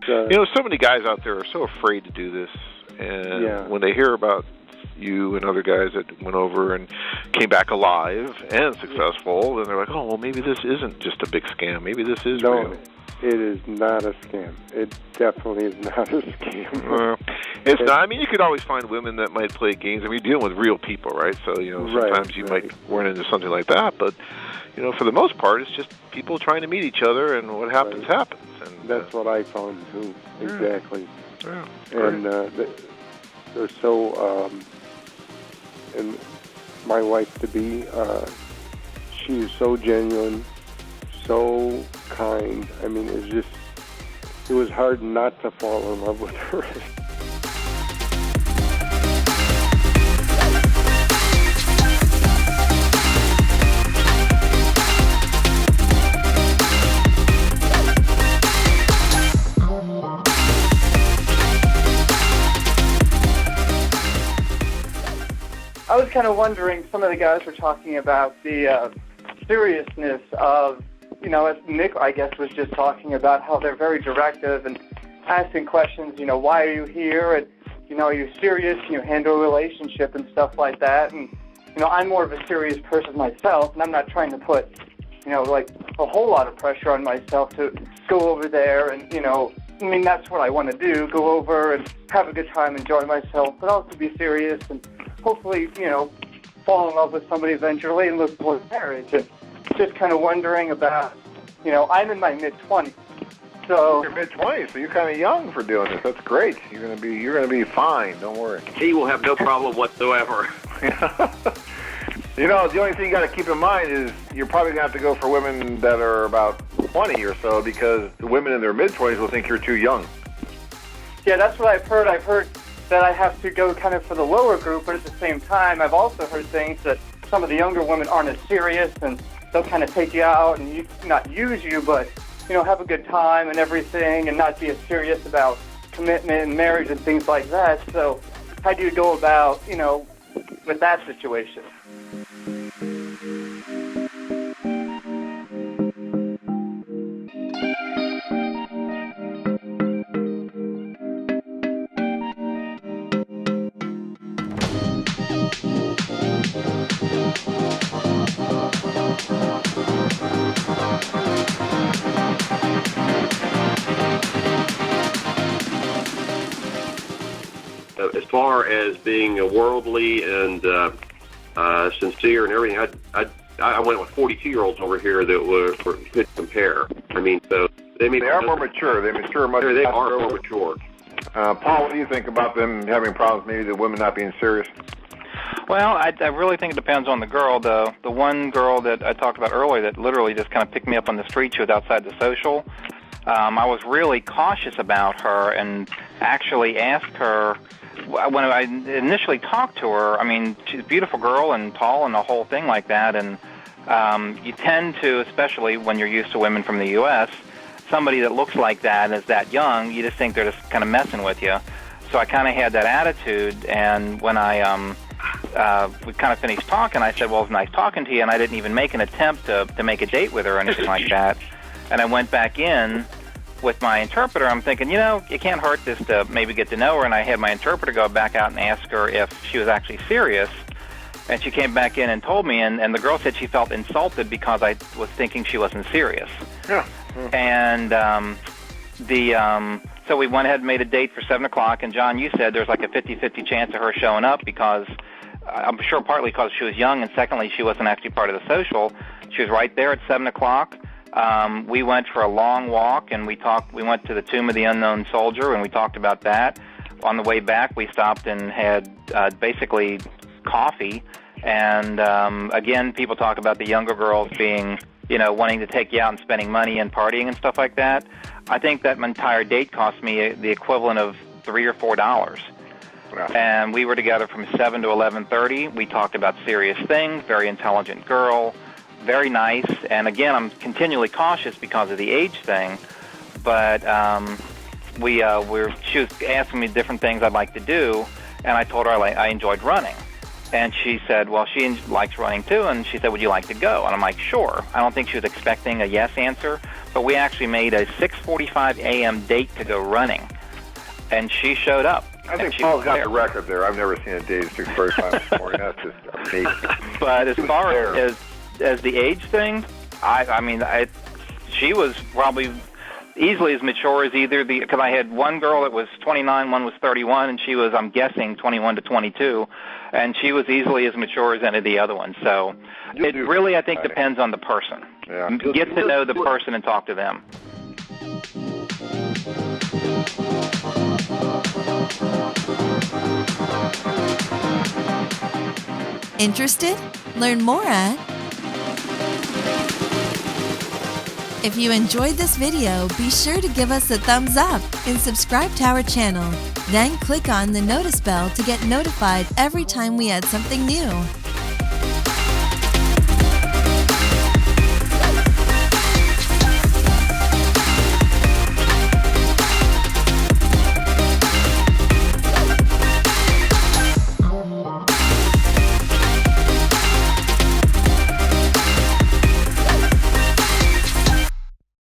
so many guys out there are so afraid to do this, and when they hear about you and other guys that went over and came back alive and successful, then they're like, oh, well, maybe this isn't just a big scam. Maybe this is real. It is not a scam. It definitely is not a scam. It's not. I mean, you could always find women that might play games. I mean, you're dealing with real people, right? So, sometimes you might run into something like that. But, for the most part, it's just people trying to meet each other, and what happens, happens. And that's what I found, too. Exactly. Yeah. And they're so... and my wife-to-be, she is so genuine, so kind. I mean, it was hard not to fall in love with her. I was kind of wondering, some of the guys were talking about the seriousness of, as Nick, I guess, was just talking about how they're very directive and asking questions, why are you here? And, are you serious? Can you handle a relationship and stuff like that? And, I'm more of a serious person myself, and I'm not trying to put, like a whole lot of pressure on myself to go over there and, that's what I want to do, go over and have a good time, enjoy myself, but also be serious and hopefully, fall in love with somebody eventually and look towards marriage. And just kind of wondering about, I'm in my mid-20s. So you're mid-20s, so you're kind of young for doing this. That's great. You're gonna be fine. Don't worry. He will have no problem whatsoever. The only thing you got to keep in mind is you're probably gonna have to go for women that are about 20 or so, because the women in their mid-20s will think you're too young. Yeah, that's what I've heard. I've heard that I have to go kind of for the lower group, but at the same time, I've also heard things that some of the younger women aren't as serious, and they'll kind of take you out and not use you, but, have a good time and everything, and not be as serious about commitment and marriage and things like that. So how do you go about, with that situation? As far as being worldly and sincere and everything, I went with 42-year-olds over here that could compare. I mean, so they are more mature. They mature much. They are more mature. Paul, what do you think about them having problems? Maybe the women not being serious. Well, I really think it depends on the girl. The one girl that I talked about earlier that literally just kind of picked me up on the street, she was outside the social. I was really cautious about her and actually asked her, when I initially talked to her, I mean, she's a beautiful girl and tall and the whole thing like that, and you tend to, especially when you're used to women from the U.S., somebody that looks like that and is that young, you just think they're just kind of messing with you. So I kind of had that attitude, and when we kind of finished talking, I said, well, it was nice talking to you, and I didn't even make an attempt to make a date with her or anything like that. And I went back in with my interpreter. I'm thinking, it can't hurt this to maybe get to know her, and I had my interpreter go back out and ask her if she was actually serious. And she came back in and told me, and the girl said she felt insulted because I was thinking she wasn't serious. Yeah. And so we went ahead and made a date for 7 o'clock, and John, you said there's like a 50-50 chance of her showing up because I'm sure partly because she was young, and secondly, she wasn't actually part of the social. She was right there at 7 o'clock. We went for a long walk, and we went to the Tomb of the Unknown Soldier, and we talked about that. On the way back, we stopped and had basically coffee. And again, people talk about the younger girls being, wanting to take you out and spending money and partying and stuff like that. I think that entire date cost me the equivalent of $3 or $4. Wow. And we were together from 7 to 11:30. We talked about serious things, very intelligent girl, very nice. And again, I'm continually cautious because of the age thing. But she was asking me different things I'd like to do, and I told her I enjoyed running. And she said, well, she likes running too, and she said, would you like to go? And I'm like, sure. I don't think she was expecting a yes answer, but we actually made a 6:45 a.m. date to go running, and she showed up. I think Paul's got the record there. I've never seen a date at 6:45 in the morning. That's just amazing. But as far as the age thing, I mean, she was probably easily as mature as either because I had one girl that was 29, one was 31, and she was, I'm guessing, 21 to 22, and she was easily as mature as any of the other ones. So it really, I think, depends on the person. Yeah. Get to know the person and talk to them. Interested? Learn more at... If you enjoyed this video, be sure to give us a thumbs up and subscribe to our channel. Then click on the notice bell to get notified every time we add something new.